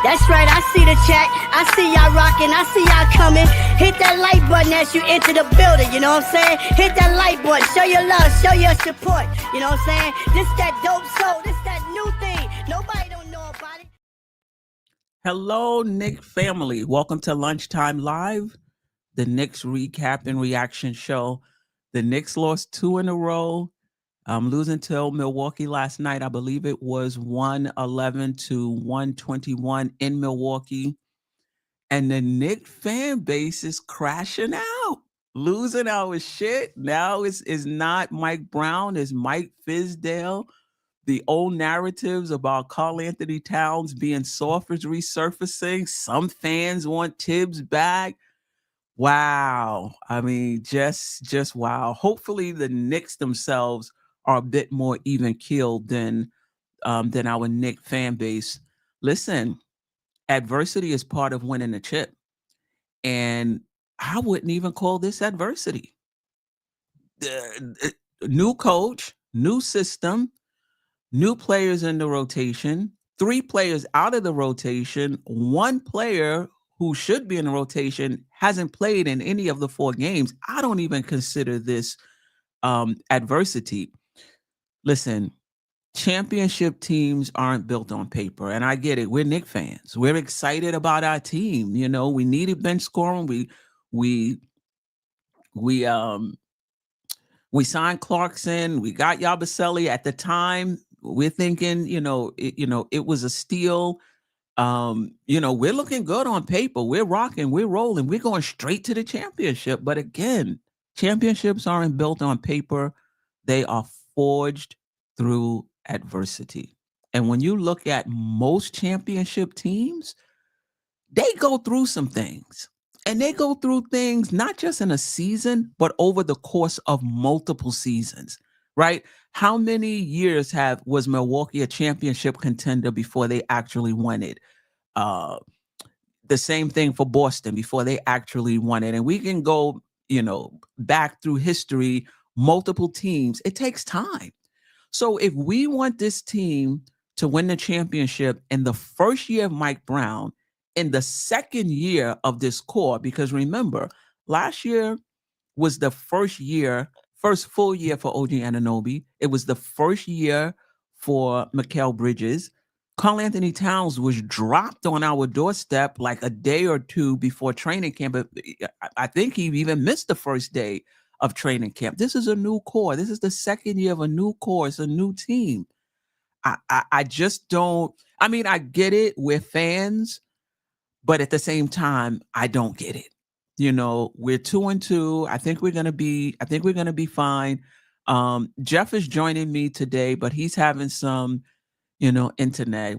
That's right, I see the chat. I see y'all rocking. I see y'all coming. Hit that like button as you enter the building. You know what I'm saying? Hit that like button. Show your love. Show your support. You know what I'm saying? This that dope soul. This that new thing. Nobody don't know about it. Hello, Knick family. Welcome to Lunchtime Live, the Knicks recap and reaction show. The Knicks lost 2 in a row. Losing to Milwaukee last night. I believe it was 111 to 121 in Milwaukee. And the Knicks fan base is crashing out, losing our shit. Now it's not Mike Brown, it's Mike Fizdale. The old narratives about Karl Anthony Towns being soft is resurfacing. Some fans want Tibbs back. Wow. I mean, just wow. Hopefully the Knicks themselves are a bit more even keeled than our Knicks fan base. Listen, adversity is part of winning a chip. And I wouldn't even call this adversity. New coach, new system, new players in the rotation, 3 players out of the rotation, 1 player who should be in the rotation hasn't played in any of the 4 games. I don't even consider this adversity. Listen, championship teams aren't built on paper, and I get it. We're Knicks fans. We're excited about our team. You know, we needed bench scoring. We signed Clarkson. We got Yabusele at the time. We're thinking, it was a steal. We're looking good on paper. We're rocking. We're rolling. We're going straight to the championship. But again, championships aren't built on paper. They are forged through adversity. And when you look at most championship teams, they go through some things. And they go through things not just in a season, but over the course of multiple seasons, right? How many years was Milwaukee a championship contender before they actually won it? The same thing for Boston before they actually won it. And we can go, back through history, multiple teams. It takes time. So if we want this team to win the championship in the first year of Mike Brown, in the second year of this core, because remember, last year was the first full year for OG Anunoby. It was the first year for Mikal Bridges. Karl Anthony Towns was dropped on our doorstep like a day or 2 before training camp. But I think he even missed the first day of training camp. This is a new core. This is the second year of a new core. It's a new team. I just don't. I mean, I get it. We're fans. But at the same time, I don't get it. We're 2-2. I think we're gonna be fine. Geoff is joining me today, but he's having some, internet.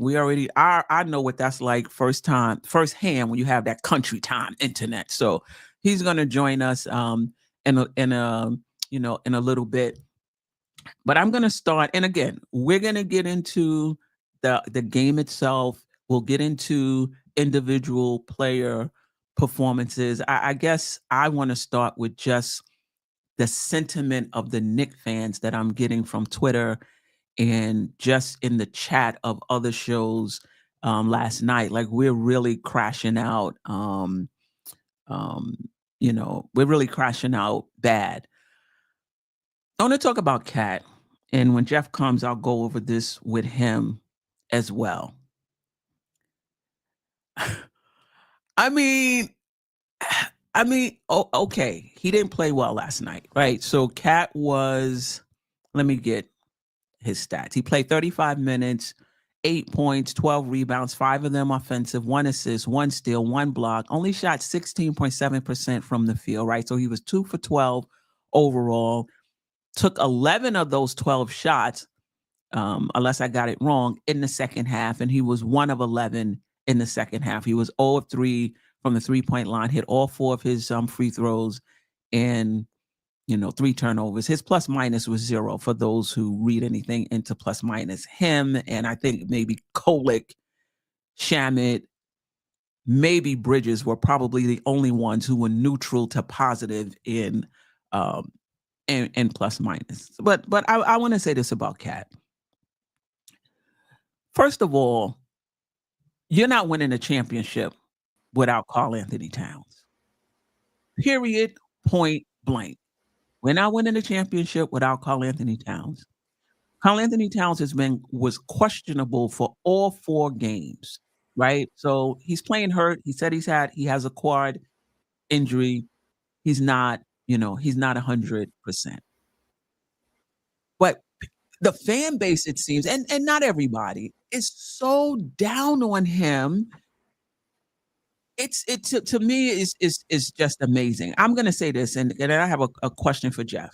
I know what that's like firsthand when you have that country time internet. So he's gonna join us in a little bit. But I'm gonna start, and again, we're gonna get into the game itself. We'll get into individual player performances. I guess I want to start with just the sentiment of the Knicks fans that I'm getting from Twitter and just in the chat of other shows last night. Like, we're really crashing out. We're really crashing out bad. I want to talk about Cat, and when Geoff comes, I'll go over this with him as well. I mean, okay. He didn't play well last night, right? So Cat let me get his stats. He played 35 minutes, 8 points, 12 rebounds, 5 of them offensive, 1 assist, 1 steal, 1 block, only shot 16.7% from the field, right? So he was 2 for 12 overall, took 11 of those 12 shots, unless I got it wrong, in the second half, and he was 1 of 11 in the second half. He was 0 of 3 from the 3-point line, hit all 4 of his free throws, and 3 turnovers. His plus minus was 0 for those who read anything into plus minus. Him and I think maybe Kolek, Shamet, maybe Bridges were probably the only ones who were neutral to positive in plus minus. But I want to say this about Cat. First of all, You're not winning a championship without Karl Anthony Towns. Period. Point blank. We're not winning a championship without Karl Anthony Towns. Karl Anthony Towns was questionable for all 4 games, right? So he's playing hurt. He said he has a quad injury. He's not 100%. But the fan base, it seems, and not everybody, is so down on him. To me is just amazing. I'm gonna say this, and I have a question for Geoff.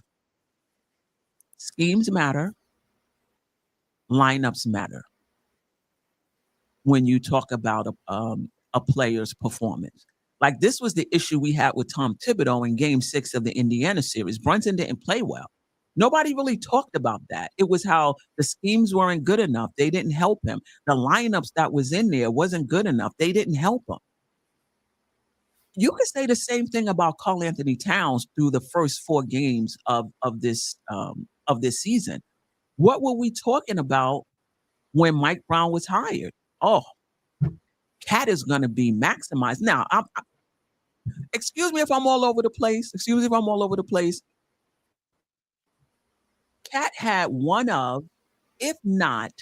Schemes matter, lineups matter when you talk about a player's performance. Like, this was the issue we had with Tom Thibodeau in Game 6 of the Indiana series. Brunson didn't play well. Nobody really talked about that. It was how the schemes weren't good enough. They didn't help him. The lineups that was in there wasn't good enough. They didn't help him. You could say the same thing about Karl Anthony Towns through the first 4 games of this season. What were we talking about when Mike Brown was hired? Oh, Cat is going to be maximized. Now, excuse me if I'm all over the place. Cat had one of, if not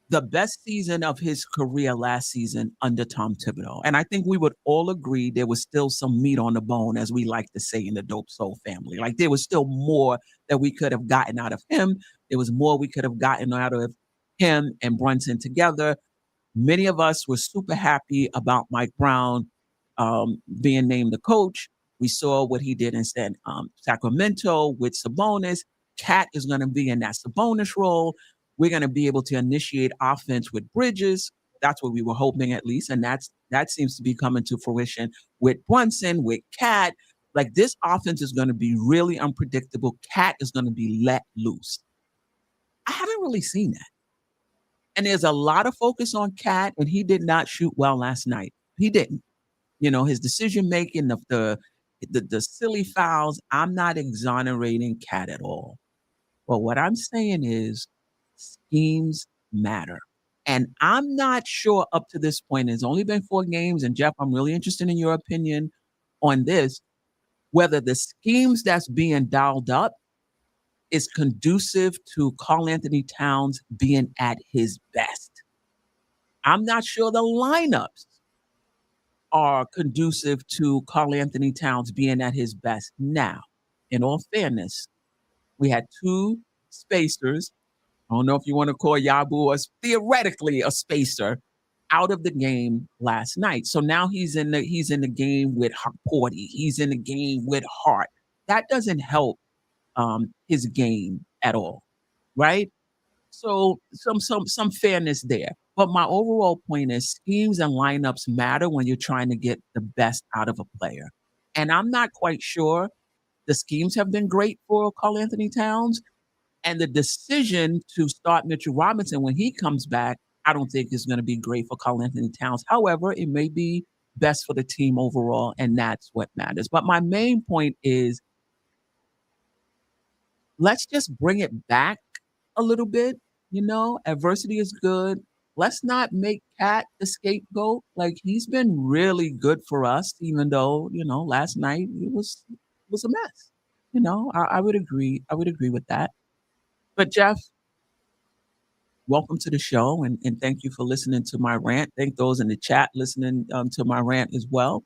the best season of his career last season under Tom Thibodeau. And I think we would all agree there was still some meat on the bone, as we like to say in the Dope Soul family. Like, there was still more that we could have gotten out of him. There was more we could have gotten out of him and Brunson together. Many of us were super happy about Mike Brown being named the coach. We saw what he did in Sacramento with Sabonis. Cat is going to be in that Sabonis role. We're going to be able to initiate offense with Bridges. That's what we were hoping, at least. And that seems to be coming to fruition with Brunson, with Cat. Like, this offense is going to be really unpredictable. Cat is going to be let loose. I haven't really seen that. And there's a lot of focus on Cat, and he did not shoot well last night. He didn't. His decision-making, the silly fouls, I'm not exonerating Cat at all. But what I'm saying is, schemes matter. And I'm not sure up to this point, it's only been 4 games, and Geoff, I'm really interested in your opinion on this, whether the schemes that's being dialed up is conducive to Karl Anthony Towns being at his best. I'm not sure the lineups are conducive to Karl Anthony Towns being at his best. Now, in all fairness, we had 2 spacers. I don't know if you want to call Yabu theoretically a spacer out of the game last night. So now he's in the game with Porty. He's in the game with Hart. That doesn't help his game at all, right? So some fairness there. But my overall point is, schemes and lineups matter when you're trying to get the best out of a player. And I'm not quite sure the schemes have been great for Karl Anthony Towns. And the decision to start Mitchell Robinson when he comes back, I don't think is going to be great for Karl Anthony Towns. However, it may be best for the team overall, and that's what matters. But my main point is, let's just bring it back a little bit. Adversity is good. Let's not make Cat the scapegoat. Like, he's been really good for us, even though, last night it was a mess. I would agree. I would agree with that. But Geoff, welcome to the show, and thank you for listening to my rant. Thank those in the chat listening to my rant as well.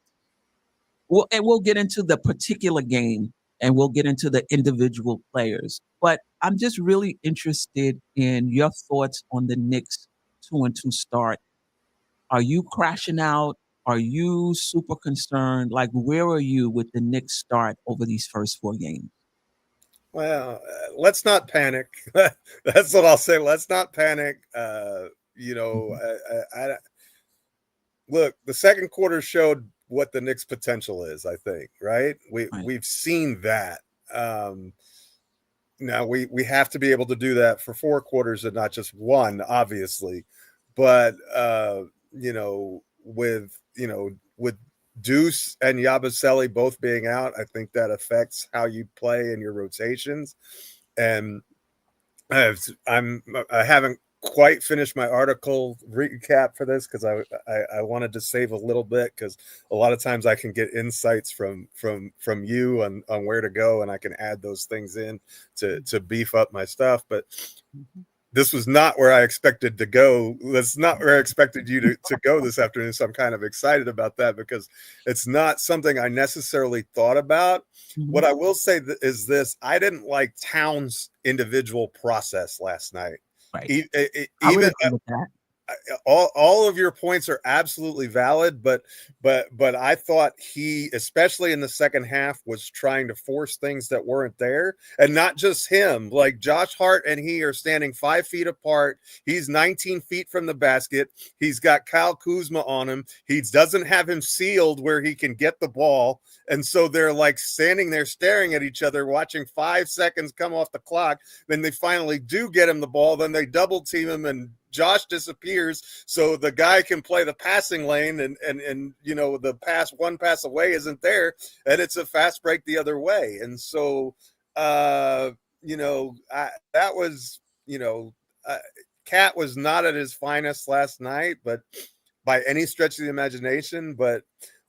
We'll get into the particular game, and we'll get into the individual players. But I'm just really interested in your thoughts on the Knicks 2-2 start. Are you crashing out? Are you super concerned? Like, where are you with the Knicks start over these first 4 games? Well, let's not panic. That's what I'll say. Let's not panic. Look, the second quarter showed what the Knicks' potential is, I think, right? We've seen that. Now we have to be able to do that for 4 quarters and not just 1, obviously. But with Deuce and Yabusele both being out, I think that affects how you play in your rotations. And I haven't quite finish my article recap for this because I wanted to save a little bit because a lot of times I can get insights from you on where to go, and I can add those things in to beef up my stuff. But this was not where I expected to go. That's not where I expected you to go this afternoon. So I'm kind of excited about that because it's not something I necessarily thought about. What I will say is this: I didn't like Towns' individual process last night. Right. Even all of your points are absolutely valid, but I thought he, especially in the second half, was trying to force things that weren't there, and not just him. Like Josh Hart and he are standing 5 feet apart. He's 19 feet from the basket. He's got Kyle Kuzma on him. He doesn't have him sealed where he can get the ball, and so they're like standing there staring at each other, watching 5 seconds come off the clock. Then they finally do get him the ball. Then they double team him and Josh disappears so the guy can play the passing lane, and the one pass away isn't there, and it's a fast break the other way. And so that was Cat was not at his finest last night, but by any stretch of the imagination. But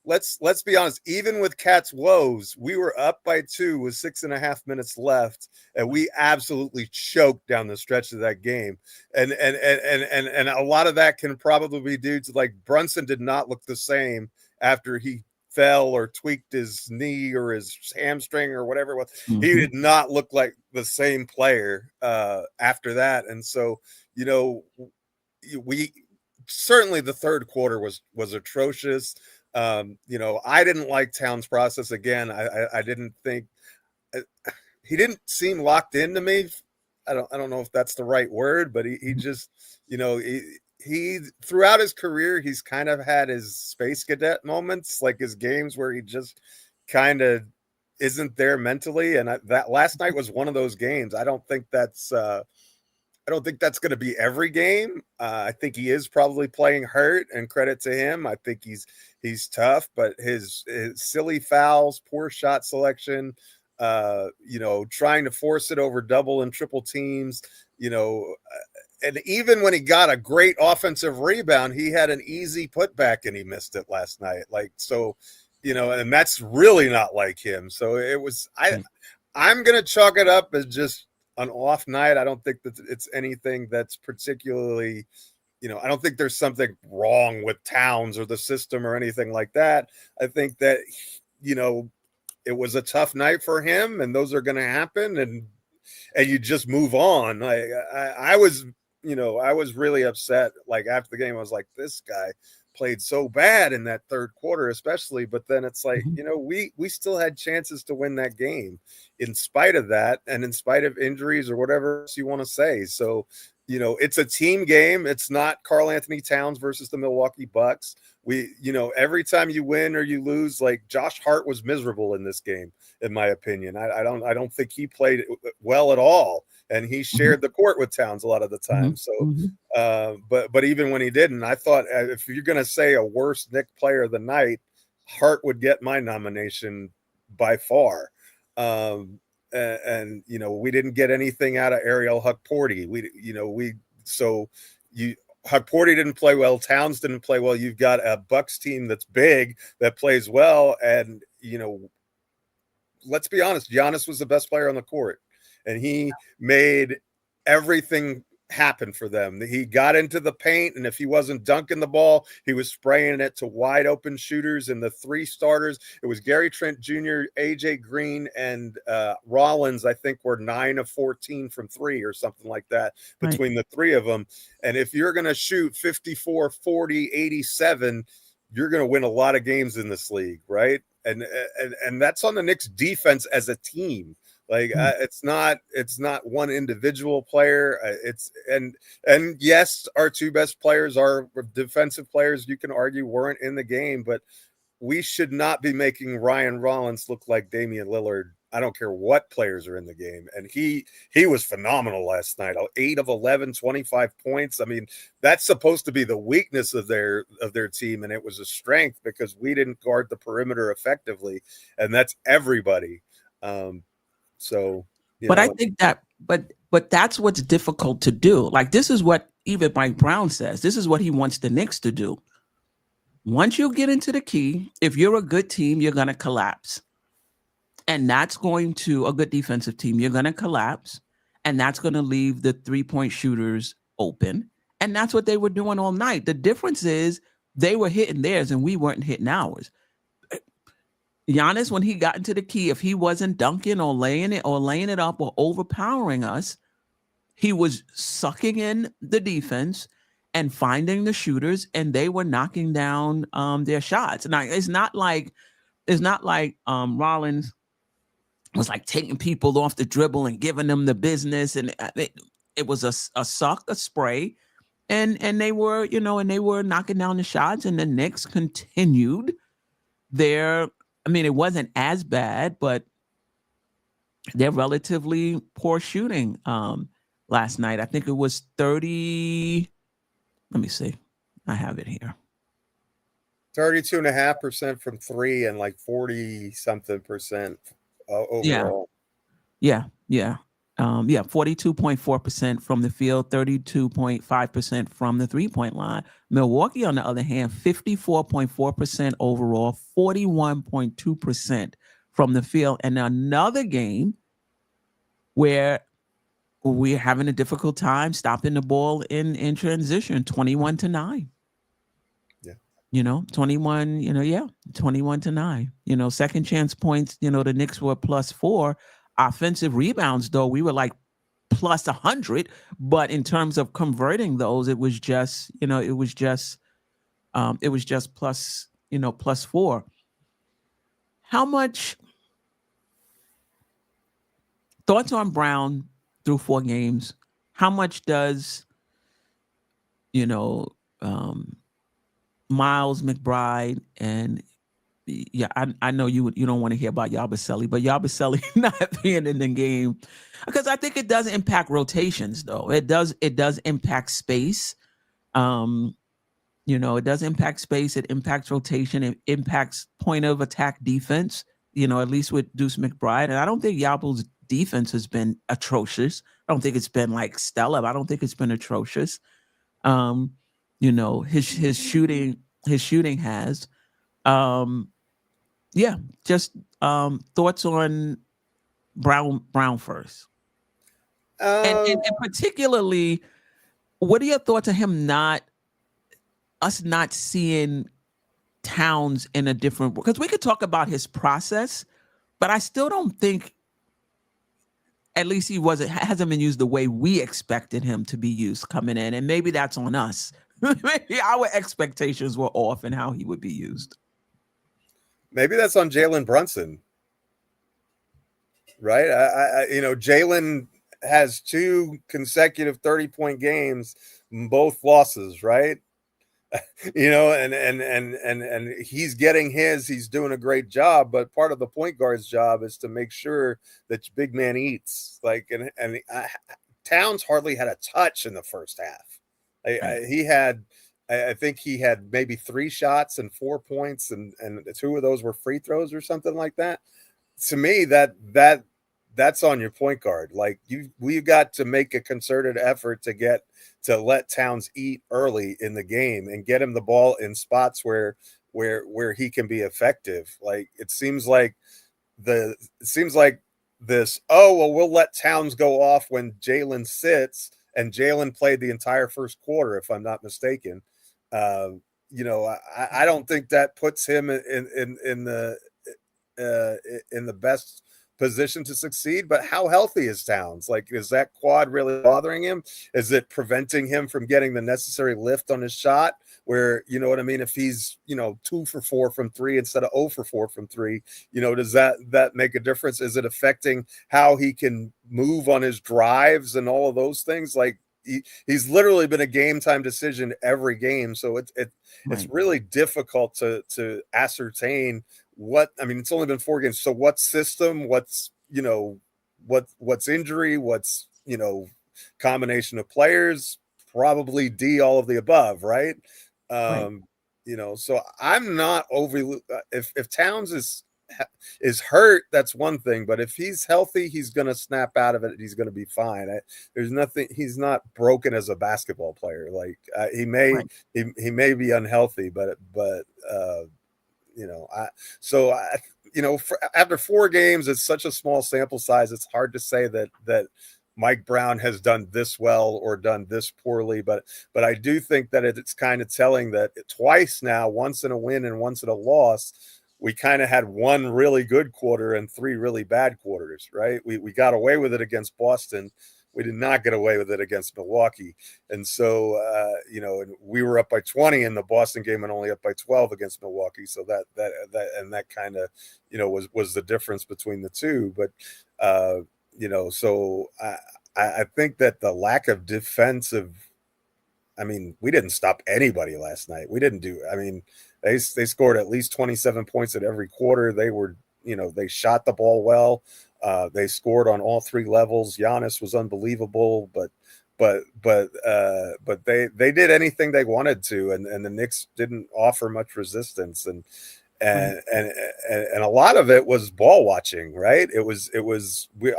let's be honest, even with Cat's woes, we were up by 2 with 6.5 minutes left, and we absolutely choked down the stretch of that game. And a lot of that can probably be due to, like, Brunson did not look the same after he fell or tweaked his knee or his hamstring or whatever it was. He did not look like the same player after that. And so, we certainly, the third quarter was atrocious. I didn't like Towns' process. Again, I didn't think he didn't seem locked into me. I don't know if that's the right word, but he just, he throughout his career, he's kind of had his space cadet moments, like his games where he just kind of isn't there mentally. And that last night was one of those games. I don't think that's going to be every game. I think he is probably playing hurt, and credit to him. I think he's tough, but his silly fouls, poor shot selection, trying to force it over double and triple teams, and even when he got a great offensive rebound, he had an easy putback and he missed it last night. Like, so, and that's really not like him. So it was, I'm going to chalk it up as just an off night. I don't think that it's anything that's particularly, I don't think there's something wrong with Towns or the system or anything like that. I think that, it was a tough night for him, and those are going to happen, and you just move on. I was really upset. Like, after the game, I was like, this guy played so bad in that third quarter, especially. But then it's like, we still had chances to win that game in spite of that, and in spite of injuries or whatever else you want to say. So, it's a team game. It's not Karl Anthony Towns versus the Milwaukee Bucks. Every time you win or you lose, like, Josh Hart was miserable in this game, in my opinion. I don't think he played well at all, and he shared the court with Towns a lot of the time. So, but even when he didn't, I thought, if you're going to say a worst Knick player of the night, Hart would get my nomination by far. And we didn't get anything out of Ariel Huckporty. Huckporty didn't play well. Towns didn't play well. You've got a Bucks team that's big, that plays well, and let's be honest, Giannis was the best player on the court, and he made everything happen for them. He got into the paint, and if he wasn't dunking the ball, he was spraying it to wide open shooters. And the 3 starters, it was Gary Trent Jr., AJ Green, and Rollins, I think, were 9 of 14 from 3 or something like that between the 3 of them. And if you're going to shoot 54, 40, 87, you're going to win a lot of games in this league, right? And that's on the Knicks defense as a team. Like, it's not one individual player. And yes, our 2 best players are defensive players. You can argue weren't in the game, but we should not be making Ryan Rollins look like Damian Lillard. I don't care what players are in the game. And he was phenomenal last night. 8 of 11, 25 points. I mean, that's supposed to be the weakness of their team, and it was a strength because we didn't guard the perimeter effectively, and that's everybody. So, I think that, but that's what's difficult to do. Like, this is what even Mike Brown says, this is what he wants the Knicks to do. Once you get into the key, if you're a good team, you're going to collapse. And that's going to, a good defensive team, you're going to collapse. And that's going to leave the three-point shooters open. And that's what they were doing all night. The difference is they were hitting theirs and we weren't hitting ours. Giannis, when he got into the key, if he wasn't dunking or laying it up or overpowering us, he was sucking in the defense and finding the shooters, and they were knocking down their shots. Now, it's not like Rollins was like taking people off the dribble and giving them the business, and it was a spray, and they were knocking down the shots, and the Knicks continued their. I mean, it wasn't as bad, but they're relatively poor shooting last night. I think it was 30. Let me see. I have it here. 32.5% from three and like 40-something% overall. Yeah. 42.4% from the field, 32.5% from the three-point line. Milwaukee, on the other hand, 54.4% overall, 41.2% from the field. And another game where we're having a difficult time stopping the ball in transition, 21-9. Yeah. 21-9. Second chance points, the Knicks were +4. Offensive rebounds, though, we were like +100, but in terms of converting those, it was just +4. How much thoughts on Brown through 4 games? How much does Miles McBride and I know you don't want to hear about Yabusele, but Yabusele not being in the game, because I think it does impact rotations, though. It does impact space. It does impact space. It impacts rotation. It impacts point of attack defense. At least with Deuce McBride, and I don't think Yabu's defense has been atrocious. I don't think it's been like stellar. I don't think it's been atrocious. His shooting has. Just thoughts on Brown first. And particularly, what are your thoughts on him not seeing Towns in a different, because we could talk about his process, but I still don't think, at least he hasn't been used the way we expected him to be used coming in. And maybe that's on us. Maybe our expectations were off in how he would be used. Maybe that's on Jalen Brunson, right? Jalen has 2 consecutive 30-point games, both losses, right? And he's getting his. He's doing a great job, but part of the point guard's job is to make sure that your big man eats. Towns hardly had a touch in the first half. I think he had maybe 3 shots and 4 points, and 2 of those were free throws or something like that. To me, that's on your point guard. Like we've got to make a concerted effort to let Towns eat early in the game and get him the ball in spots where he can be effective. Like it seems like this, we'll let Towns go off when Jalen sits, and Jalen played the entire first quarter, if I'm not mistaken. I don't think that puts him in the best position to succeed. But how healthy is Towns? Like, is that quad really bothering him? Is it preventing him from getting the necessary lift on his shot? Where, you know what I mean? If he's 2 for 4 from 3 instead of 0 for 4 from 3, does that make a difference? Is it affecting how he can move on his drives and all of those things? Like he's literally been a game time decision every game. So it's really difficult to ascertain it's only been 4 games. So what system, what's injury, what's, combination of players, probably D, all of the above. Right. So I'm not overly, if Towns is is hurt, that's one thing. But if he's healthy, he's going to snap out of it. He's going to be fine. There's nothing. He's not broken as a basketball player. Like he may Right. he may be unhealthy, but you know, after 4 games, it's such a small sample size. It's hard to say that Mike Brown has done this well or done this poorly, but I do think that it's kind of telling that twice now, once in a win and once in a loss, we kind of had 1 really good quarter and 3 really bad quarters, right? We got away with it against Boston. We did not get away with it against Milwaukee. And so, and we were up by 20 in the Boston game and only up by 12 against Milwaukee. So that kind of, was the difference between the two. But, so I think that the lack of defensive, we didn't stop anybody last night. We didn't they scored at least 27 points at every quarter. They were, they shot the ball well. They scored on all 3 levels. Giannis was unbelievable, but they did anything they wanted to, and the Knicks didn't offer much resistance, and a lot of it was ball watching, right?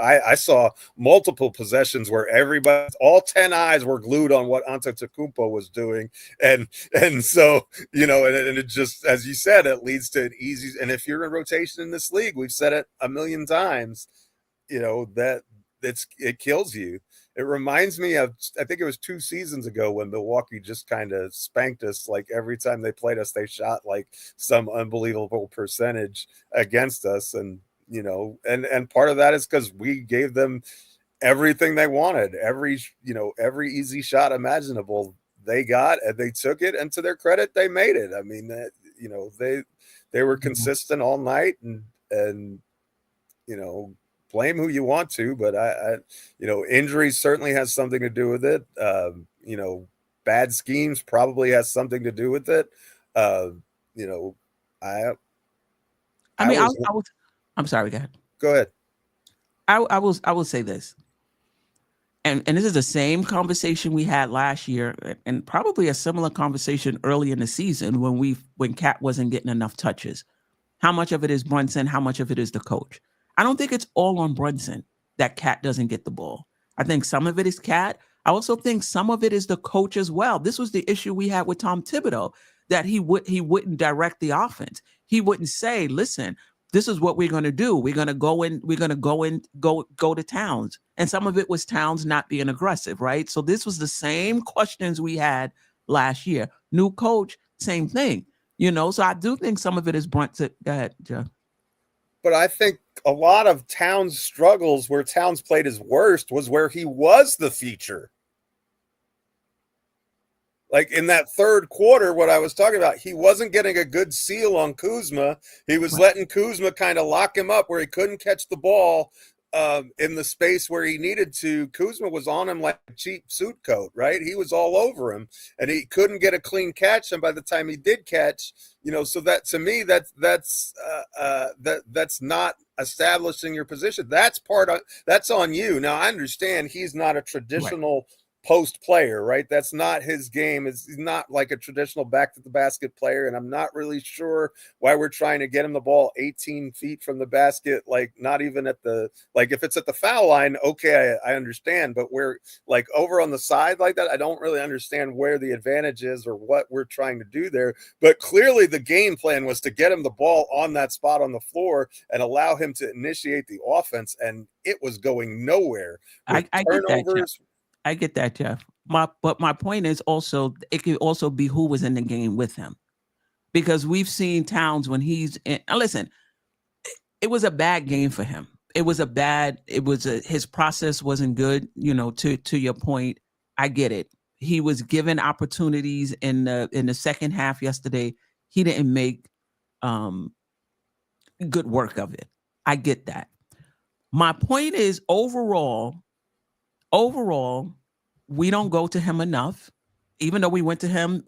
I saw multiple possessions where all 10 eyes were glued on what Antetokounmpo was doing, and so and it just, as you said, it leads to an easy. And if you're in rotation in this league, we've said it a million times, that it kills you. It reminds me of, I think it was 2 seasons ago when Milwaukee just kind of spanked us. Like every time they played us, they shot like some unbelievable percentage against us. And, and part of that is because we gave them everything they wanted. Every easy shot imaginable they got, and they took it. And to their credit, they made it. They were consistent all night, and blame who you want to, but I injuries certainly has something to do with it. Bad schemes probably has something to do with it. I'm sorry, go ahead. Go ahead. I will say this. And this is the same conversation we had last year, and probably a similar conversation early in the season when Cat wasn't getting enough touches. How much of it is Brunson? How much of it is the coach? I don't think it's all on Brunson that Cat doesn't get the ball. I think some of it is Cat. I also think some of it is the coach as well. This was the issue we had with Tom Thibodeau, that he wouldn't direct the offense. He wouldn't say, listen, this is what we're going to do. We're going to go to Towns. And some of it was Towns not being aggressive, right? So this was the same questions we had last year. New coach, same thing. So I do think some of it is Brunson. Go ahead, Jeff. But I think a lot of Towns' struggles, where Towns played his worst, was where he was the feature. Like in that third quarter, what I was talking about, he wasn't getting a good seal on Kuzma. He was letting Kuzma kind of lock him up where he couldn't catch the ball in the space where he needed to. Kuzma was on him like a cheap suit coat, right? He was all over him, and he couldn't get a clean catch. And by the time he did catch, so that, to me, that's not establishing your position. That's on you. Now I understand he's not a traditional post player, right? That's not his game. He's not like a traditional back to the basket player, and I'm not really sure why we're trying to get him the ball 18 feet from the basket, like not even at the, like if it's at the foul line, okay, I understand, but we're like over on the side like that, I don't really understand where the advantage is or what we're trying to do there. But clearly the game plan was to get him the ball on that spot on the floor and allow him to initiate the offense, and it was going nowhere. I get that, Jeff. I get that, Jeff. But my point is also, it could also be who was in the game with him, because we've seen Towns when he's in. Listen, it was a bad game for him. His process wasn't good. To your point, I get it. He was given opportunities in the second half yesterday. He didn't make good work of it. I get that. My point is overall, we don't go to him enough. Even though we went to him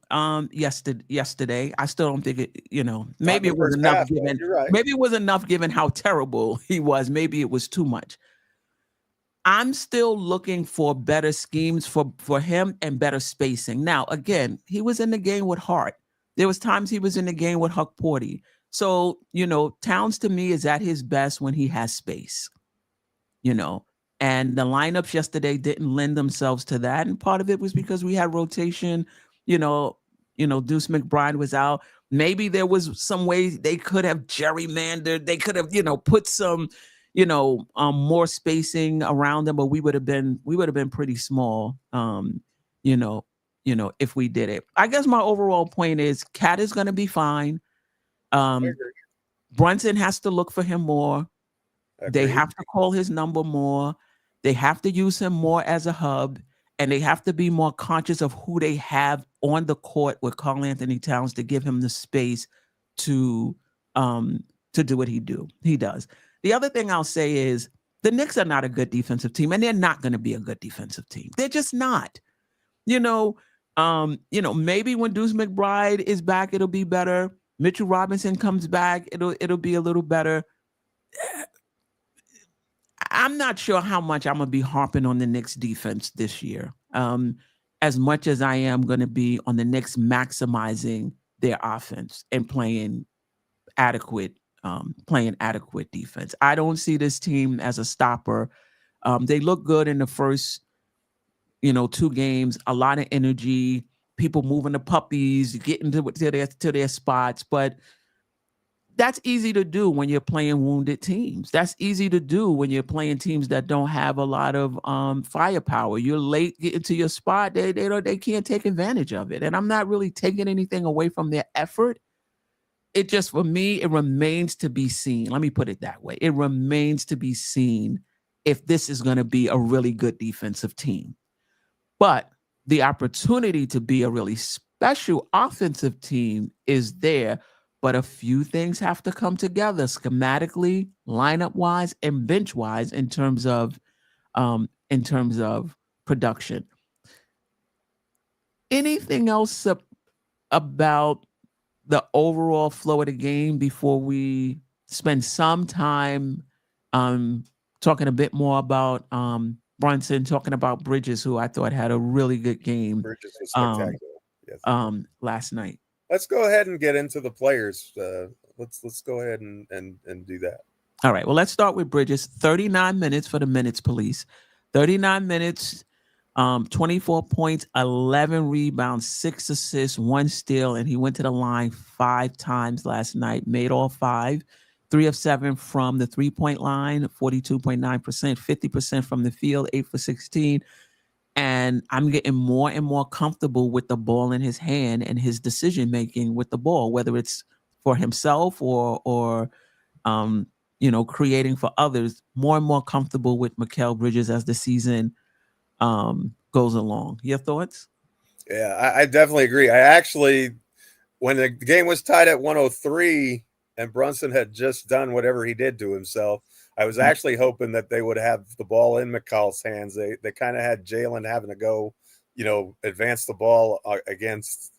yesterday, I still don't think it, maybe it was enough given. Right. Maybe it was enough given how terrible he was. Maybe it was too much. I'm still looking for better schemes for him and better spacing. Now, again, he was in the game with Hart. There was times he was in the game with Huck Porty. So, Towns to me is at his best when he has space, and the lineups yesterday didn't lend themselves to that. And part of it was because we had rotation, Deuce McBride was out. Maybe there was some ways they could have gerrymandered. They could have, put some, more spacing around them, but we would have been pretty small, if we did it. I guess my overall point is Cat is going to be fine. Brunson has to look for him more. They have to call his number more. They have to use him more as a hub, and they have to be more conscious of who they have on the court with Karl-Anthony Towns to give him the space to do what he does. The other thing I'll say is the Knicks are not a good defensive team, and they're not going to be a good defensive team. They're just not. Maybe when Deuce McBride is back, it'll be better. Mitchell Robinson comes back, it'll be a little better. I'm not sure how much I'm going to be harping on the Knicks defense this year, as much as I am going to be on the Knicks maximizing their offense and playing adequate defense. I don't see this team as a stopper. They look good in the first, 2 games, a lot of energy, people moving the puppies, getting to their spots, but that's easy to do when you're playing wounded teams. That's easy to do when you're playing teams that don't have a lot of firepower. You're late getting to your spot. They can't take advantage of it. And I'm not really taking anything away from their effort. It just, for me, it remains to be seen. Let me put it that way. It remains to be seen if this is going to be a really good defensive team. But the opportunity to be a really special offensive team is there. But a few things have to come together schematically, lineup-wise, and bench-wise in terms of production. Anything else about the overall flow of the game before we spend some time talking a bit more about Brunson, talking about Bridges, who I thought had a really good game. Bridges was spectacular. Yes. Last night. Let's go ahead and get into the players. Let's go ahead and do that. All right. Well, let's start with Bridges. 39 minutes for the minutes police. 39 minutes, 24 points, 11 rebounds, 6 assists, 1 steal, and he went to the line 5 times last night, made all 5. 3 of 7 from the 3-point line, 42.9%, 50% from the field, 8 for 16. And I'm getting more and more comfortable with the ball in his hand and his decision-making with the ball, whether it's for himself or creating for others. More and more comfortable with Mikal Bridges as the season goes along. Your thoughts? Yeah, I definitely agree. I actually, when the game was tied at 103 and Brunson had just done whatever he did to himself, I was actually hoping that they would have the ball in McCall's hands. They kind of had Jalen having to go, advance the ball against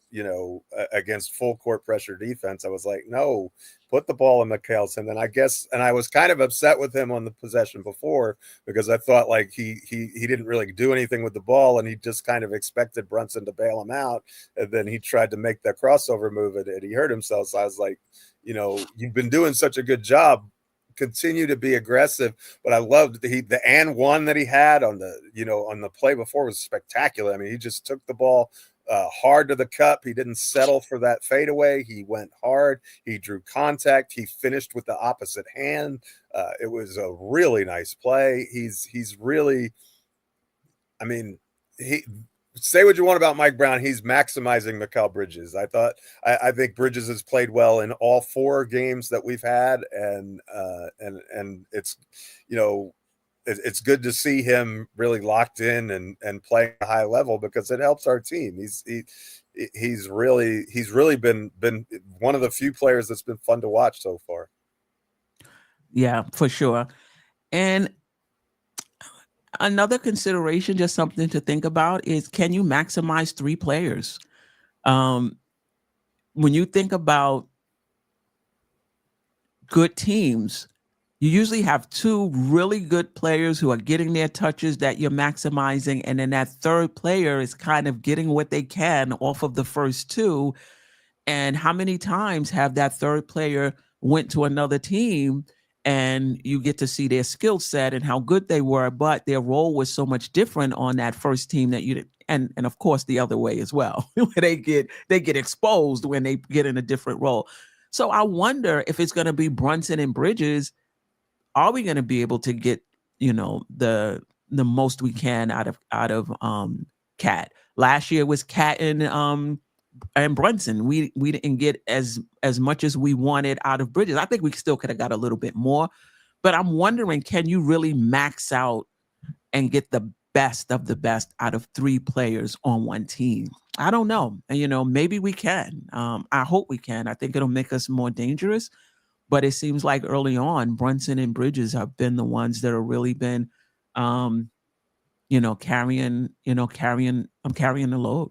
full court pressure defense. I was like, no, put the ball in McCall's hand. And I was kind of upset with him on the possession before because I thought like he didn't really do anything with the ball and he just kind of expected Brunson to bail him out. And then he tried to make that crossover move and he hurt himself. So I was like, you've been doing such a good job. Continue to be aggressive, but I loved the and one that he had on the play before was spectacular. I mean, he just took the ball hard to the cup. He didn't settle for that fadeaway. He went hard. He drew contact. He finished with the opposite hand. It was a really nice play. He's really, I mean, say what you want about Mike Brown. He's maximizing Mikal Bridges. I think Bridges has played well in all 4 games that we've had. And it's, it's good to see him really locked in and playing a high level because it helps our team. He's really been one of the few players that's been fun to watch so far. Yeah, for sure. And another consideration, just something to think about, is can you maximize 3 players? When you think about good teams, you usually have 2 really good players who are getting their touches that you're maximizing. And then that 3rd player is kind of getting what they can off of the first 2. And how many times have that third player went to another team and you get to see their skill set and how good they were, but their role was so much different on that first team that you did, and of course the other way as well. They get exposed when they get in a different role. So I wonder if it's going to be Brunson and Bridges. Are we going to be able to get, the most we can out of Cat? Last year was Cat and Brunson. We didn't get as much as we wanted out of Bridges. I think we still could have got a little bit more, but I'm wondering, can you really max out and get the best of the best out of 3 players on one team? I don't know. And, maybe we can. I hope we can. I think it'll make us more dangerous. But it seems like early on, Brunson and Bridges have been the ones that have really been, carrying the load.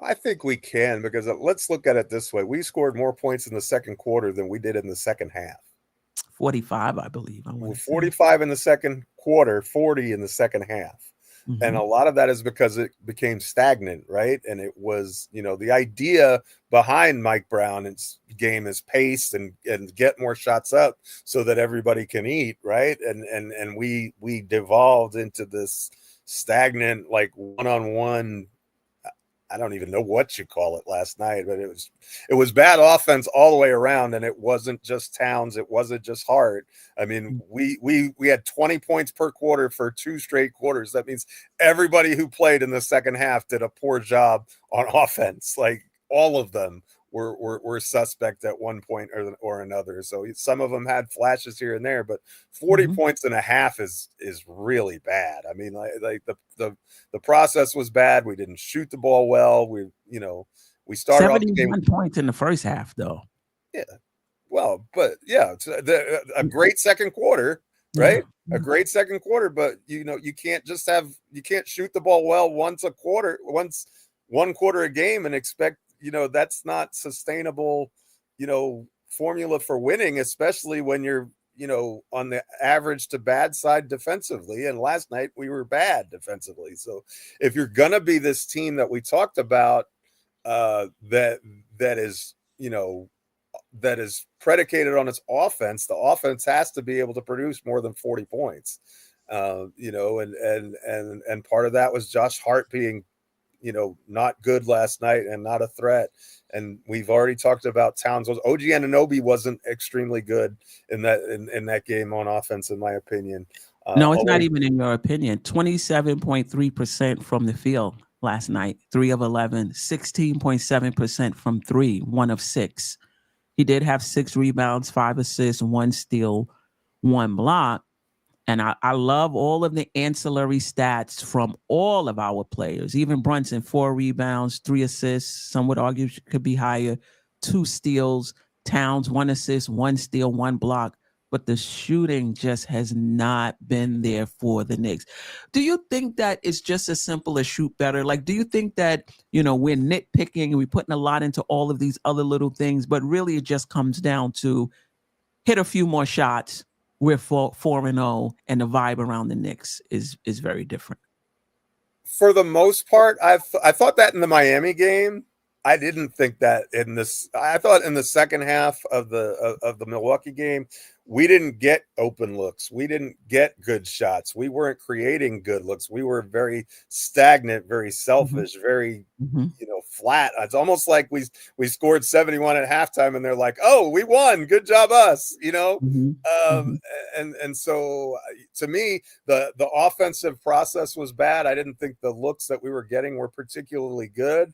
I think we can, because let's look at it this way. We scored more points in the second quarter than we did in the second half. 45, I believe. 45 in the second quarter, 40 in the second half. Mm-hmm. And a lot of that is because it became stagnant, right? And it was, the idea behind Mike Brown's game is pace and get more shots up so that everybody can eat, right? And we devolved into this stagnant, like, one-on-one, I don't even know what you call it last night, but it was bad offense all the way around, and it wasn't just Towns, it wasn't just Hart. I mean, we had 20 points per quarter for 2 straight quarters. That means everybody who played in the second half did a poor job on offense. Like, all of them were suspect at one point or another. So some of them had flashes here and there, but 40 points and a half is really bad. I mean, like the process was bad. We didn't shoot the ball well. We started 71 off the game points in the first half, though. Yeah. Well, but yeah, a great second quarter, right? A great second quarter, but you can't shoot the ball well one quarter a game and expect, that's not sustainable, formula for winning, especially when you're, on the average to bad side defensively. And last night we were bad defensively. So if you're going to be this team that we talked about, that is predicated on its offense, the offense has to be able to produce more than 40 points. And part of that was Josh Hart being, not good last night and not a threat. And we've already talked about Towns. OG Anunoby wasn't extremely good in that game on offense, in my opinion. No, it's not even in your opinion. 27.3% from the field last night, 3 of 11, 16.7% from 3, 1 of 6. He did have 6 rebounds, 5 assists, 1 steal, 1 block. And I love all of the ancillary stats from all of our players. Even Brunson, 4 rebounds, 3 assists. Some would argue could be higher. 2 steals. Towns, 1 assist, 1 steal, 1 block. But the shooting just has not been there for the Knicks. Do you think that it's just as simple as shoot better? Like, do you think that, we're nitpicking and we're putting a lot into all of these other little things, but really it just comes down to hit a few more shots? We're 4-0, and the vibe around the Knicks is very different. For the most part, I thought that in the Miami game. I didn't think that in this. I thought in the second half of the Milwaukee game, we didn't get open looks. We didn't get good shots. We weren't creating good looks. We were very stagnant, very selfish, very flat. It's almost like we scored 71 at halftime, and they're like, "Oh, we won. Good job, us." And so to me, the offensive process was bad. I didn't think the looks that we were getting were particularly good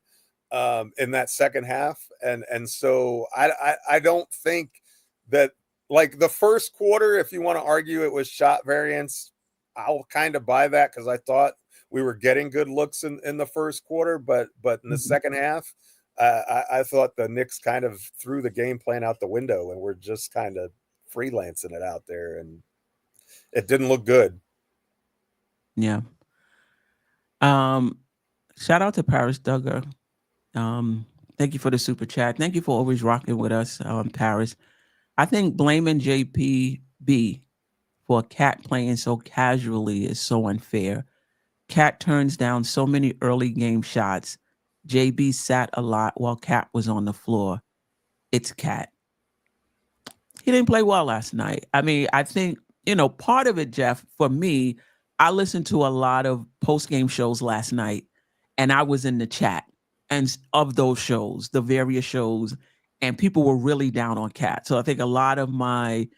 in that second half, and so I don't think that, like, the first quarter, if you want to argue it was shot variance, I'll kind of buy that, because I thought we were getting good looks in the first quarter, but in the second half, I thought the Knicks kind of threw the game plan out the window, and we're just kind of freelancing it out there, and it didn't look good. Yeah. Shout out to Paris Duggar. Thank you for the super chat. Thank you for always rocking with us, Paris. I think blaming JPB for Cat playing so casually is so unfair. Cat turns down so many early game shots. JB sat a lot while Cat was on the floor. It's Cat. He didn't play well last night. I mean, I think, part of it, Geoff, for me, I listened to a lot of post-game shows last night, and I was in the chat and of those shows, the various shows, and people were really down on Cat. So I think a lot of my,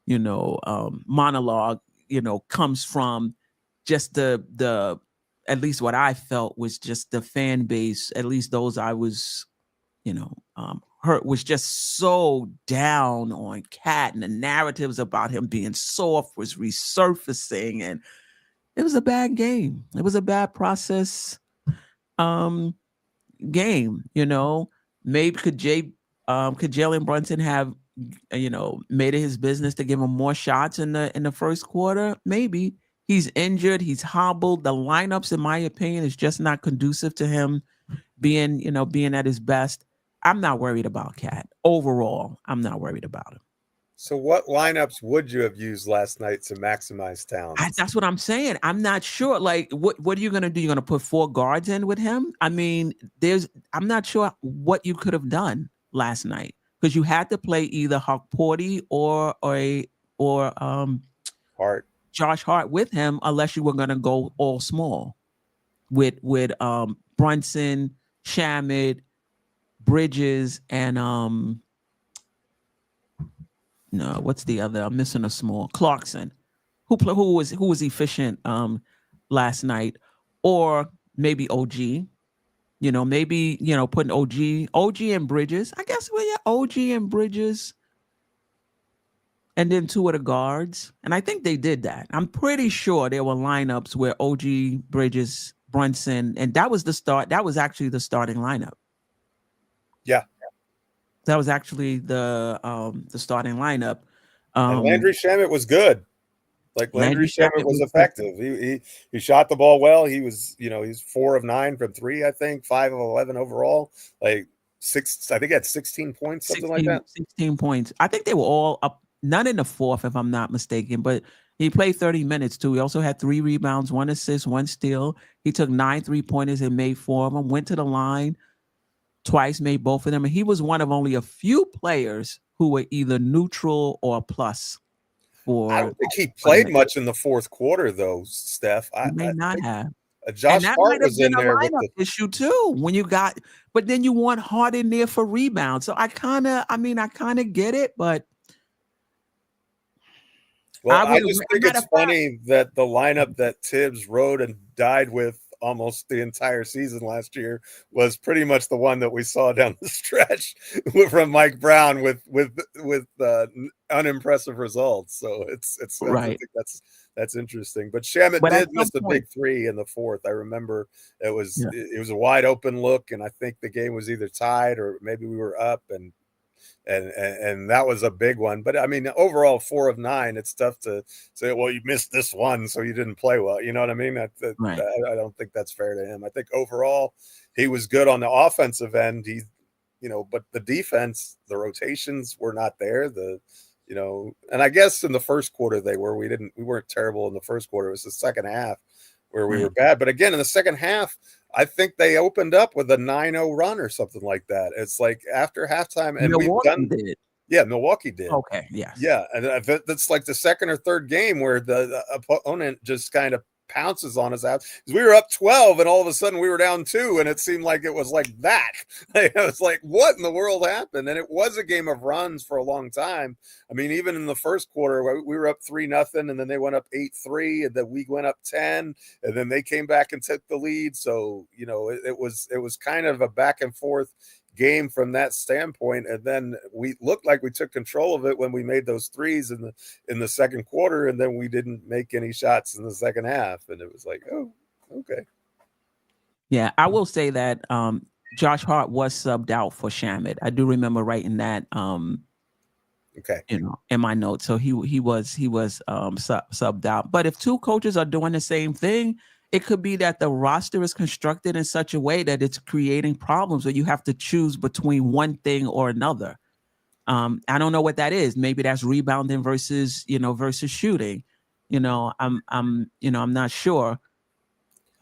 monologue, comes from just the at least what I felt was just the fan base, at least those I was, hurt, was just so down on Cat, and the narratives about him being soft was resurfacing, and it was a bad game. It was a bad process game, Maybe could Jalen Brunson have, made it his business to give him more shots in the first quarter? Maybe. He's injured, he's hobbled. The lineups, in my opinion, is just not conducive to him being at his best. I'm not worried about Cat. Overall, I'm not worried about him. So what lineups would you have used last night to maximize Towns? That's what I'm saying. I'm not sure. Like, what are you going to do? You're going to put 4 guards in with him? I mean, I'm not sure what you could have done last night, because you had to play either Hawkporty or Hart. Josh Hart with him, unless you were going to go all small with Brunson, Shamet, Bridges, and no, what's the other? I'm missing a small. Clarkson, who was efficient last night, or maybe OG. Maybe putting OG and Bridges. I guess OG and Bridges, and then 2 of the guards. And I think they did that. I'm pretty sure there were lineups where OG, Bridges, Brunson, and that was the start. That was actually the starting lineup. Yeah. That was actually the starting lineup. And Landry Shamet was good. Like Landry Shamet was effective. He shot the ball well. He was, he's 4 of 9 from 3, I think, 5 of 11 overall. Like 6, I think he had 16 points, something like that. 16 points. I think they were all up, none in the fourth, if I'm not mistaken, but he played 30 minutes too. He also had 3 rebounds, 1 assist, 1 steal. He took 9 3-pointers and made 4 of them, went to the line twice, made both of them. And he was one of only a few players who were either neutral or plus. I don't think he played much in the fourth quarter, though, Steph. He may not have. Josh Hart was in there with the issue too. But then you want Hart in there for rebounds. So I kind of get it, but I just think it's funny that the lineup that Tibbs wrote and died with almost the entire season last year was pretty much the one that we saw down the stretch from Mike Brown with unimpressive results. So it's right. I think that's interesting. But Shamet did miss the big 3 in the fourth. I remember it was a wide open look, and I think the game was either tied or maybe we were up, and that was a big one. But I mean, overall 4 of 9, it's tough to say, well, you missed this one, so you didn't play well. You know what I mean? I don't think that's fair to him. I think overall he was good on the offensive end. But the defense, the rotations were not there. And I guess in the first quarter we weren't terrible in the first quarter. It was the second half where we were bad. But again, in the second half, I think they opened up with a 9-0 run or something like that. It's like after halftime, and Milwaukee did. Yeah, Milwaukee did. Okay, yes. Yeah, and that's like the second or third game where the opponent just kind of pounces on us out. We were up 12, and all of a sudden we were down 2, and it seemed like it was like that. It was like, what in the world happened? And it was a game of runs for a long time. I mean, even in the first quarter, we were up 3-0, and then they went up 8-3, and then we went up 10, and then they came back and took the lead. So, it was kind of a back and forth game from that standpoint, and then we looked like we took control of it when we made those threes in the second quarter, and then we didn't make any shots in the second half, and it was like, oh, okay. Yeah, I will say that Josh Hart was subbed out for Shamet. I do remember writing that okay, in my notes. So he was subbed out. But if 2 coaches are doing the same thing, it could be that the roster is constructed in such a way that it's creating problems where you have to choose between one thing or another. I don't know what that is. Maybe that's rebounding versus shooting. I'm not sure.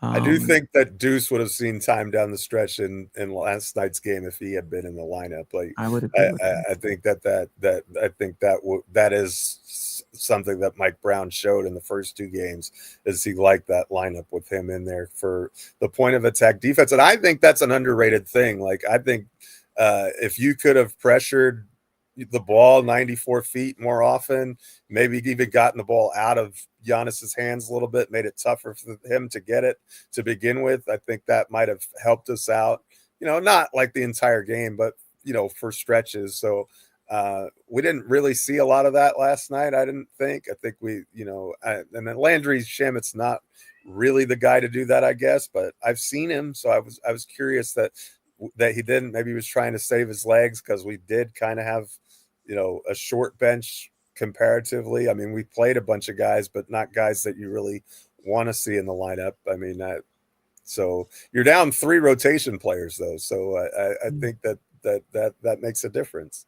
I do think that Deuce would have seen time down the stretch in last night's game if he had been in the lineup. Like I would agree with that. I think that is something that Mike Brown showed in the first two games, is he liked that lineup with him in there for the point of attack defense. And I think that's an underrated thing. Like, I think if you could have pressured the ball 94 feet more often, maybe even gotten the ball out of Giannis's hands a little bit, made it tougher for him to get it to begin with, I think that might have helped us out, not like the entire game, but, for stretches. So we didn't really see a lot of that last night. I didn't think. I think we, and then Landry Shamit's not really the guy to do that, I guess, but I've seen him. So I was curious that he didn't. Maybe he was trying to save his legs, because we did kind of have, a short bench comparatively. I mean, we played a bunch of guys, but not guys that you really want to see in the lineup. I mean, so you're down 3 rotation players though. So I think that makes a difference.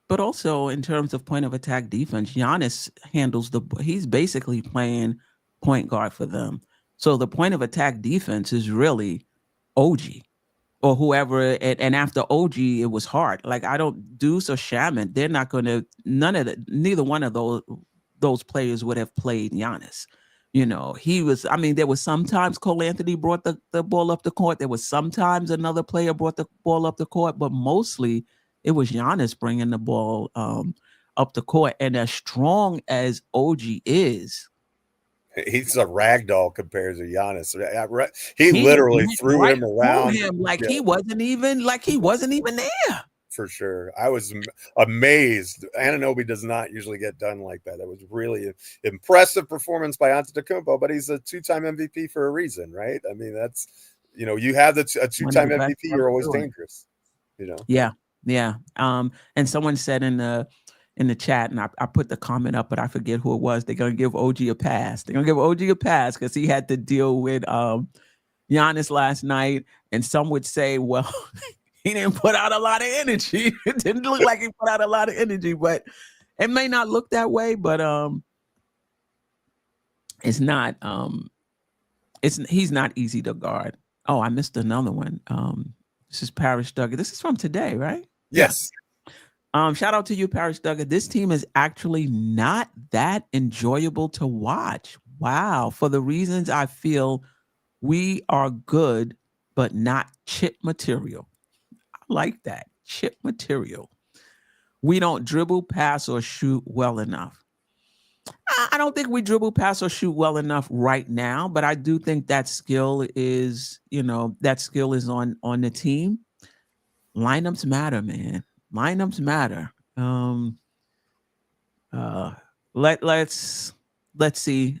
But also in terms of point of attack defense, Giannis handles he's basically playing point guard for them. So the point of attack defense is really OG or whoever. And after OG, it was hard. Like, I don't, Deuce or Shaman, they're not going to, neither one of those players would have played Giannis. There was sometimes Cole Anthony brought the ball up the court. There was sometimes another player brought the ball up the court, but mostly it was Giannis bringing the ball up the court. And as strong as OG is, he's a rag doll compared to Giannis. He literally threw him around. He wasn't even there. For sure. I was amazed. Anunoby does not usually get done like that. That was really an impressive performance by Antetokounmpo, but he's a 2-time MVP for a reason, right? I mean, that's, you have a 2-time MVP, you're always dangerous, Yeah. Yeah. And someone said in the chat, and I put the comment up, but I forget who it was. They're going to give OG a pass. They're going to give OG a pass because he had to deal with Giannis last night. And some would say, well, he didn't put out a lot of energy. It didn't look like he put out a lot of energy, but it may not look that way, but it's not he's not easy to guard. Oh, I missed another one. This is Parrish Duggar. This is from today, right? Yes. Shout out to you, Parrish Duggar. This team is actually not that enjoyable to watch. Wow. For the reasons I feel we are good, but not chip material. I like that. Chip material. We don't dribble, pass, or shoot well enough. I don't think we dribble, pass, or shoot well enough right now, but I do think that skill is, on the team. Lineups matter, man. Lineups matter. Let's see.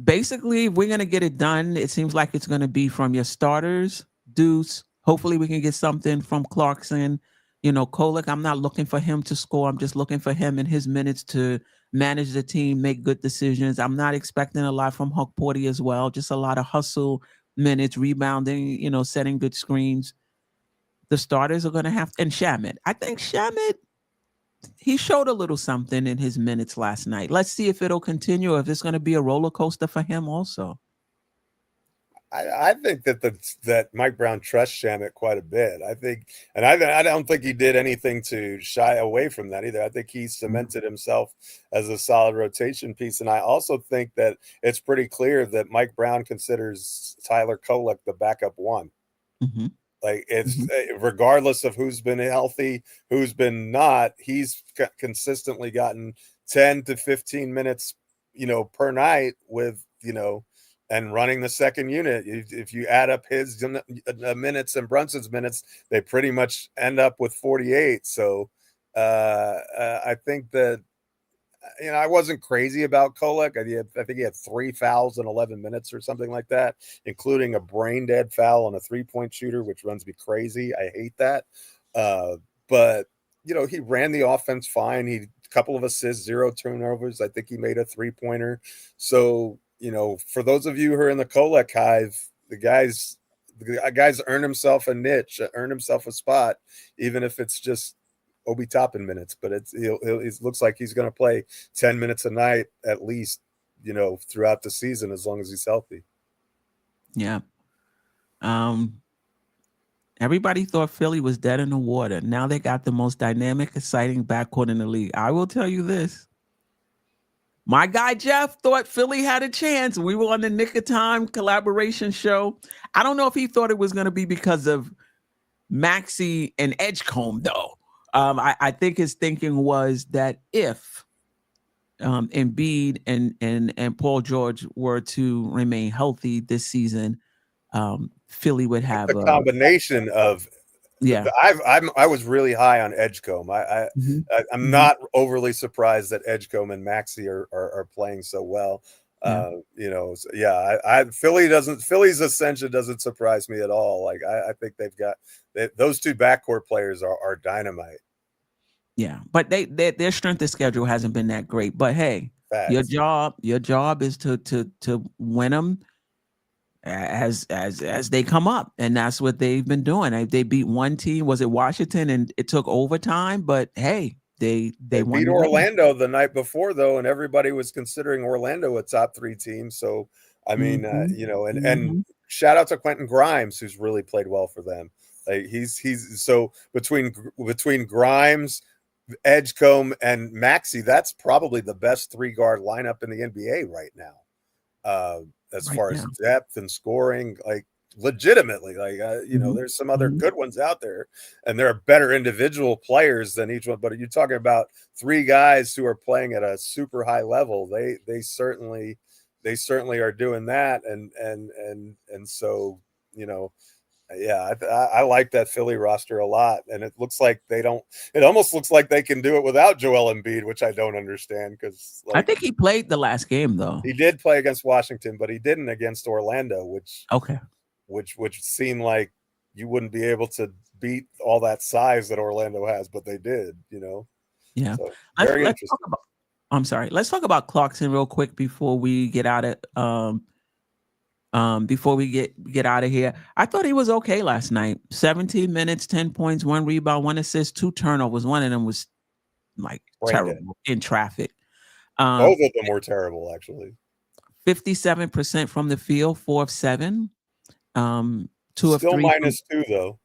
Basically, if we're gonna get it done, it seems like it's gonna be from your starters, Deuce. Hopefully, we can get something from Clarkson. Kolek, I'm not looking for him to score. I'm just looking for him in his minutes to manage the team, make good decisions. I'm not expecting a lot from Huck Porty as well. Just a lot of hustle minutes, rebounding, setting good screens. The starters are going to have, and Shamet. I think Shamet, he showed a little something in his minutes last night. Let's see if it'll continue, or if it's going to be a roller coaster for him also. I think that Mike Brown trusts Shamet quite a bit. I think, and I don't think he did anything to shy away from that either. I think he cemented himself as a solid rotation piece. And I also think that it's pretty clear that Mike Brown considers Tyler Kolek the backup one. Mm-hmm. Like, it's regardless of who's been healthy, who's been not, he's consistently gotten 10 to 15 minutes, per night with, and running the second unit. If you add up his minutes and Brunson's minutes, they pretty much end up with 48. So I think that, I wasn't crazy about Kolek. I think he had 3 fouls in 11 minutes or something like that, including a brain dead foul on a 3-point shooter, which runs me crazy. I hate that. But, he ran the offense fine. He a couple of assists, 0 turnovers. I think he made a 3-pointer. So, for those of you who are in the Kolek hive, the guys earned himself a niche, earned himself a spot, even if it's just Obi Toppin minutes. But it looks like he's going to play 10 minutes a night at least, throughout the season as long as he's healthy. Yeah. Everybody thought Philly was dead in the water. Now they got the most dynamic, exciting backcourt in the league. I will tell you this. My guy Geoff thought Philly had a chance. We were on the Nick of Time collaboration show. I don't know if he thought it was going to be because of Maxey and Edgecombe, though. I think his thinking was that if Embiid and Paul George were to remain healthy this season, Philly would have a combination of. Yeah, I was really high on Edgecombe. I'm not overly surprised that Edgecombe and Maxey are playing so well. Philly's ascension doesn't surprise me at all. Like I think those two backcourt players are dynamite. Yeah, but their strength of schedule hasn't been that great. But hey, Facts. your job is to win them as they come up, and that's what they've been doing. They beat one team, was it Washington, and it took overtime. But hey, they won beat Orlando the night before though, and everybody was considering Orlando a top 3 team. So I mean, and shout out to Quentin Grimes, who's really played well for them. Like he's so between Grimes, Edgecombe, and Maxey, that's probably the best 3-guard lineup in the NBA right now. As far as depth and scoring, like legitimately, like there's some other good ones out there, and there are better individual players than each one. But you're talking about 3 guys who are playing at a super high level. They certainly are doing that, and so I like that Philly roster a lot, and it looks like it almost looks like they can do it without Joel Embiid, which I don't understand because I think he played the last game though. He did play against Washington, but he didn't against Orlando, which seemed like you wouldn't be able to beat all that size that Orlando has, but they did, Yeah. So, let's talk about Clarkson real quick before we get out of before we get out of here. I thought he was okay last night. 17 minutes, 10 points, 1 rebound, 1 assist, 2 turnovers. One of them was like terrible in traffic. Both of them were terrible, actually. 57% from the field, 4 of 7. 2 of 3. Still -2 though.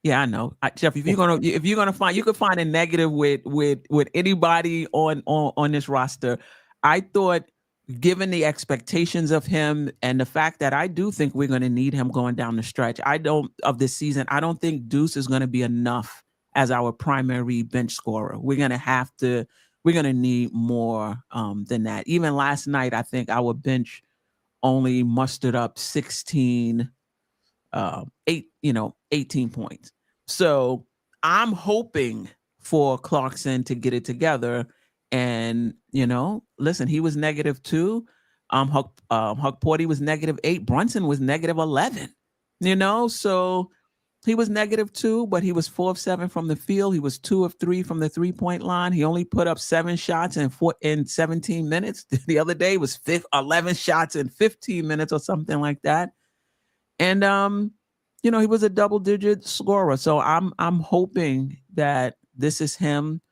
Yeah, I know. Geoff, if you're gonna find, you could find a negative with anybody on this roster. I thought, given the expectations of him and the fact that I do think we're going to need him going down the stretch, of this season, I don't think Deuce is going to be enough as our primary bench scorer. We're going to need more than that. Even last night, I think our bench only mustered up 18 points. So I'm hoping for Clarkson to get it together. And, listen, he was -2. Huck Porty was -8. Brunson was -11. So he was -2, but he was 4 of 7 from the field. He was 2 of 3 from the 3-point line. He only put up 7 shots in 17 minutes. The other day was 11 shots in 15 minutes or something like that. And he was a double-digit scorer. So I'm hoping that this is him,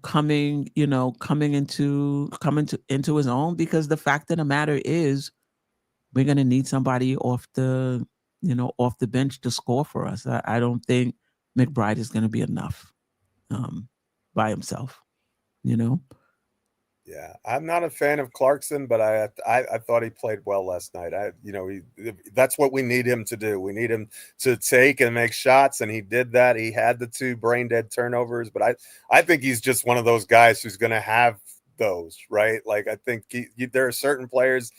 coming into his own, because the fact of the matter is we're going to need somebody off the bench to score for us. I don't think McBride is going to be enough by himself, Yeah, I'm not a fan of Clarkson, but I thought he played well last night. That's what we need him to do. We need him to take and make shots, and he did that. He had the 2 brain dead turnovers, but I think he's just one of those guys who's going to have those, right? Like I think there are certain players,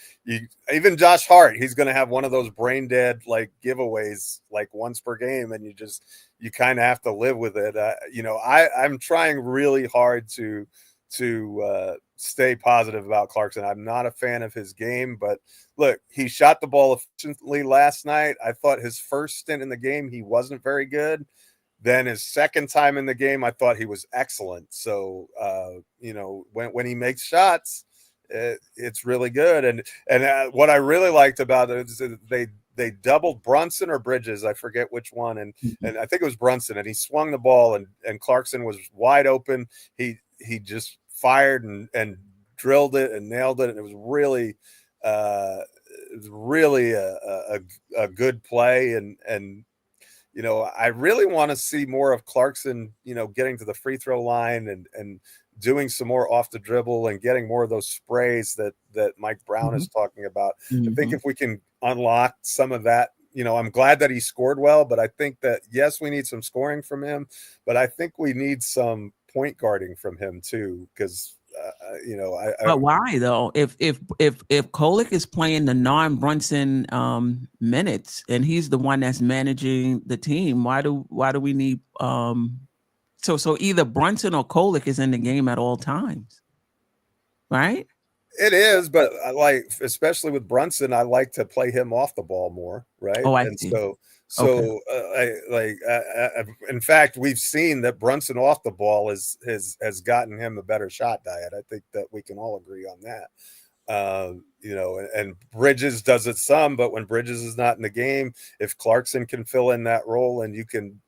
even Josh Hart, he's going to have one of those brain dead like giveaways like once per game, and you kind of have to live with it. I'm trying really hard to stay positive about Clarkson. I'm not a fan of his game, but look, he shot the ball efficiently last night. I thought his first stint in the game, he wasn't very good. Then his second time in the game, I thought he was excellent. So, when he makes shots, it's really good. And what I really liked about it is that they doubled Brunson or Bridges. I forget which one. And I think it was Brunson, and he swung the ball and Clarkson was wide open. He just fired and drilled it and nailed it, and it was really a good play. And I really want to see more of Clarkson, getting to the free throw line and doing some more off the dribble and getting more of those sprays that Mike Brown is talking about. I think if we can unlock some of that, I'm glad that he scored well, but I think that, yes, we need some scoring from him, but I think we need some point guarding from him too, because but why though? If Kolek is playing the non-Brunson minutes and he's the one that's managing the team, why do we need so either Brunson or Kolek is in the game at all times, right? It is, but I especially with Brunson, I like to play him off the ball more, right? Oh, I and see. so in fact, we've seen that Brunson off the ball has gotten him a better shot diet. I think that we can all agree on that. And Bridges does it some, but when Bridges is not in the game, if Clarkson can fill in that role and you can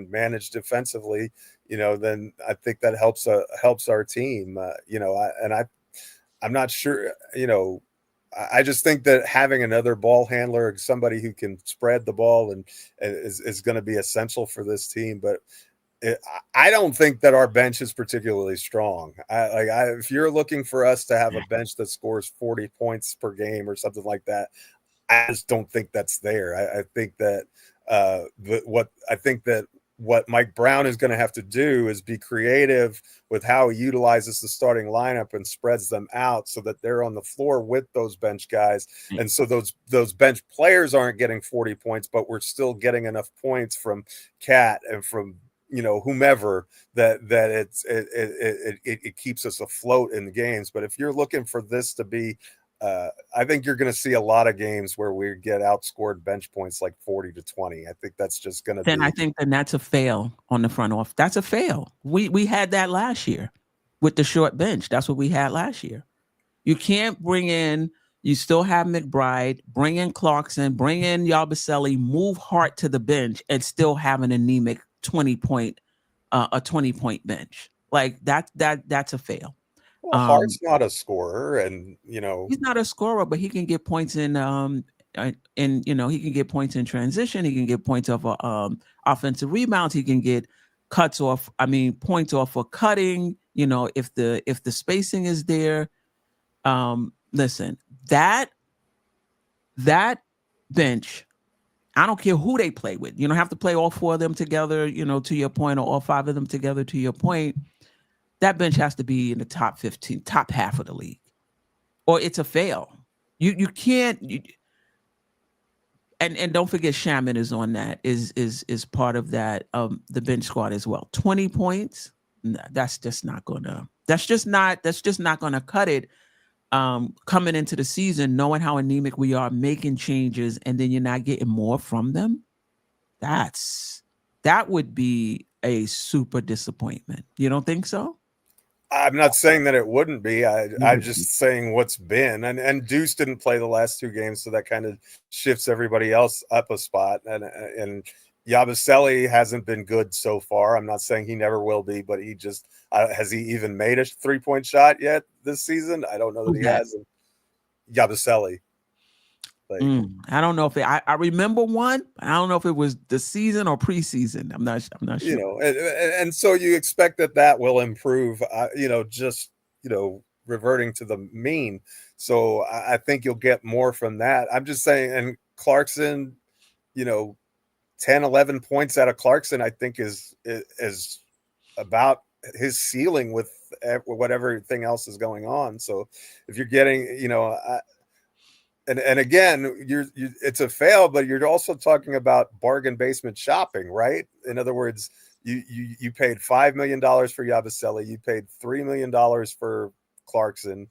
manage defensively, then I think that helps our team. I'm not sure, I just think that having another ball handler, somebody who can spread the ball and is going to be essential for this team. But I don't think that our bench is particularly strong. If you're looking for us to have a bench that scores 40 points per game or something like that, I just don't think that's there. I think that what Mike Brown is going to have to do is be creative with how he utilizes the starting lineup and spreads them out so that they're on the floor with those bench guys. And so those bench players aren't getting 40 points, but we're still getting enough points from Cat and from, whomever that it keeps us afloat in the games. But if you're looking for this to be, I think you're going to see a lot of games where we get outscored bench points like 40-20. I think that's just going to be. I think that's a fail on the front off. That's a fail. We had that last year with the short bench. That's what we had last year. You can't bring in. You still have McBride. Bring in Clarkson. Bring in Yabusele. Move Hart to the bench and still have an anemic 20-point bench. Like that's a fail. Well, Hart's not a scorer, and he's not a scorer, but he can get points in he can get points in transition. He can get points off offensive rebounds. He can get points off for cutting. If the spacing is there. Listen, that bench, I don't care who they play with. You don't have to play all four of them together, to your point, or all five of them together, to your point. That bench has to be in the top 15, top half of the league, or it's a fail. You can't. And don't forget, Shaman is on that. Is part of that the bench squad as well. 20 points. That's just not gonna cut it. Coming into the season, knowing how anemic we are, making changes, and then you're not getting more from them. That would be a super disappointment. You don't think so? I'm not saying that it wouldn't be. I'm just saying what's been. And Deuce didn't play the last two games, so that kind of shifts everybody else up a spot. And Yabusele hasn't been good so far. I'm not saying he never will be, but he just has he even made a 3-point shot yet this season? I don't know that he hasn't. Yabusele. I don't know if I remember one. I don't know if it was the season or preseason. I'm not sure. And so you expect that will improve. Reverting to the mean. So I think you'll get more from that. I'm just saying. And Clarkson, 10, 11 points out of Clarkson, I think is about his ceiling with whatever thing else is going on. So if you're getting, And again, it's a fail, but you're also talking about bargain basement shopping, right? In other words, you paid $5 million for Yabusele, you paid $3 million for Clarkson.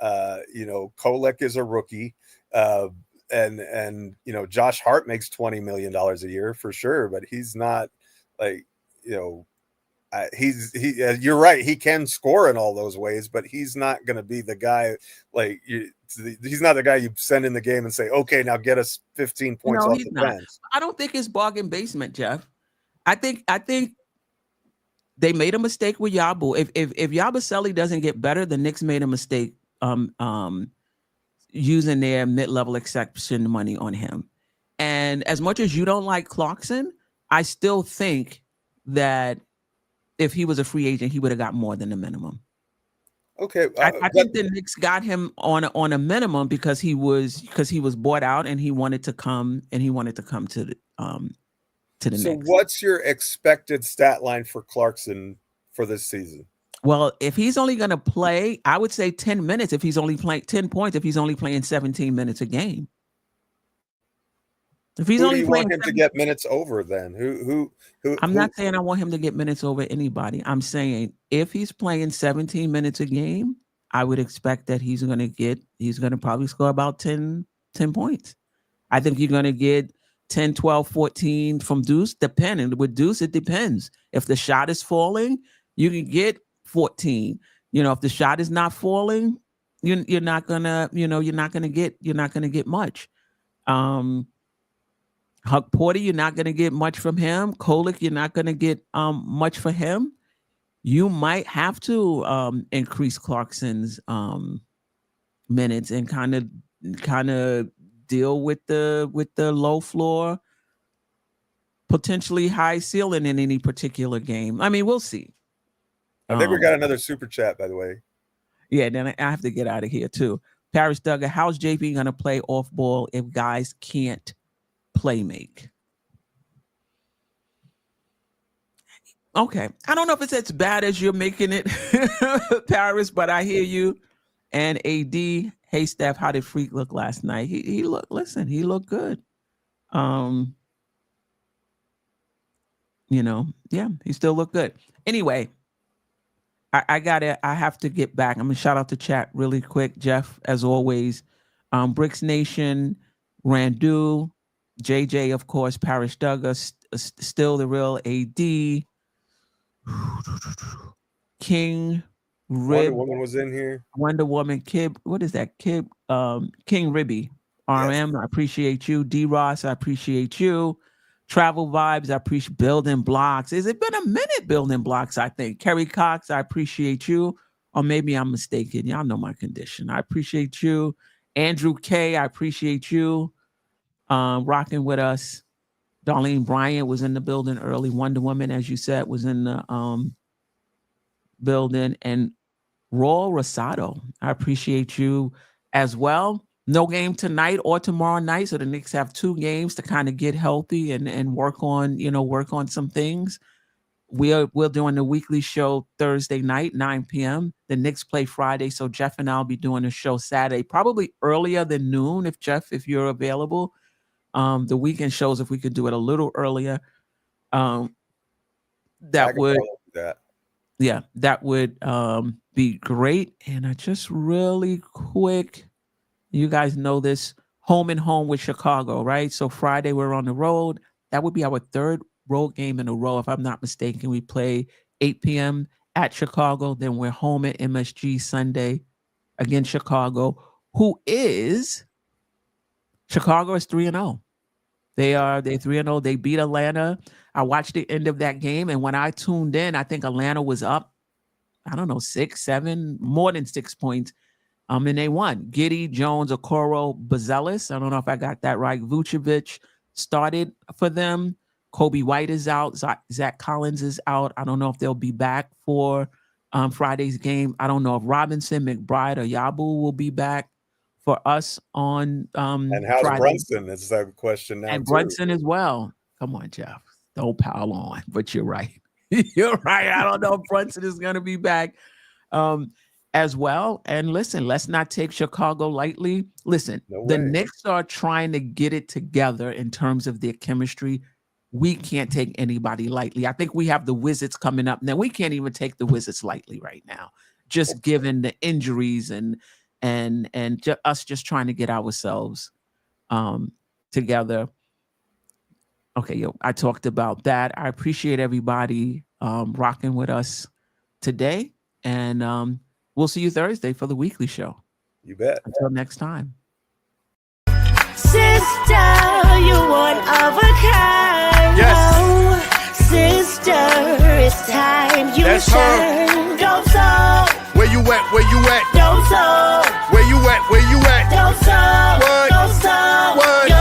Kolek is a rookie, and Josh Hart makes $20 million a year for sure, but he's not you're right. He can score in all those ways, but he's not going to be the guy. He's not the guy you send in the game and say, "Okay, now get us 15 points off the bench." I don't think it's bargain basement, Jeff. I think they made a mistake with Yabu. If Yabusele doesn't get better, the Knicks made a mistake using their mid-level exception money on him. And as much as you don't like Clarkson, I still think that if he was a free agent, he would have got more than the minimum. Okay, I think the Knicks got him on a minimum because he was bought out and he wanted to come to the Knicks. So what's your expected stat line for Clarkson for this season? Well, if he's only going to play, I would say 10 minutes. If he's only playing 10 points, if he's only playing 17 minutes a game. If he's only playing, want him to get minutes over then? Who? I'm not saying I want him to get minutes over anybody. I'm saying if he's playing 17 minutes a game, I would expect that he's going to probably score about 10 points. I think you're going to get 10, 12, 14 from Deuce. Depending with Deuce, it depends. If the shot is falling, you can get 14. If the shot is not falling, you're not gonna get much. Huck Porter, you're not gonna get much from him. Kolek, you're not gonna get much for him. You might have to increase Clarkson's minutes and kind of deal with the low floor, potentially high ceiling in any particular game. I mean, we'll see. I think we got another super chat, by the way. Yeah, then I have to get out of here too. Paris Duggar, how's JP going to play off ball if guys can't play make? Okay. I don't know if it's as bad as you're making it, Paris, but I hear you. And AD, hey, Steph, how did Freak look last night? He looked good. Yeah, he still looked good. Anyway, I have to get back. I'm gonna shout out the chat really quick. Geoff, as always, Bricks Nation, Randu, JJ, of course, Parish Duggar, still the real AD, King Rib. Wonder Woman was in here. Wonder Woman, Kib. What is that? Kib, King Ribby, RM. Yes. I appreciate you. D Ross, I appreciate you. Travel Vibes, I appreciate. Building Blocks. Has it been a minute? Building Blocks, I think. Kerry Cox, I appreciate you. Or maybe I'm mistaken. Y'all know my condition. I appreciate you. Andrew K, I appreciate you. Rocking with us. Darlene Bryant was in the building early. Wonder Woman, as you said, was in the building. And Raul Rosado, I appreciate you as well. No game tonight or tomorrow night, so the Knicks have 2 games to kind of get healthy and work on some things. We're doing the weekly show Thursday night, 9 p.m. The Knicks play Friday, so Geoff and I'll be doing a show Saturday, probably earlier than noon. If Geoff, if you're available, the weekend shows if we could do it a little earlier, that would be great. And I just really quick. You guys know this, home and home with Chicago, right? So Friday we're on the road. That would be our 3rd road game in a row, if I'm not mistaken. We play 8 p.m. at Chicago. Then we're home at MSG Sunday against Chicago, Chicago is 3-0. They're 3-0. They beat Atlanta. I watched the end of that game, and when I tuned in, I think Atlanta was up, 6, 7, more than 6 points. And they won. Giddey, Jones, Okoro, Bazelis. I don't know if I got that right. Vucevic started for them. Kobe White is out. Zach Collins is out. I don't know if they'll be back for Friday's game. I don't know if Robinson, McBride, or Yabu will be back for us on and how's Friday. Brunson? Is the question now. And too. Brunson as well. Come on, Geoff. Don't pile on. But you're right. You're right. I don't know if Brunson is going to be back. As well. And listen, let's not take Chicago lightly. Listen, the Knicks are trying to get it together in terms of their chemistry. We can't take anybody lightly. I think we have the Wizards coming up. Now, we can't even take the Wizards lightly right now, just given the injuries and us just trying to get ourselves together. Okay, I talked about that. I appreciate everybody rocking with us today. And we'll see you Thursday for the weekly show. You bet. Until next time. Sister, you one of a kind. Yes. sister, it's time you That's shine. Dope soul. Where you at? Where you at? Dope soul. Where you at? Where you at? Dope soul. What? Dope soul. What?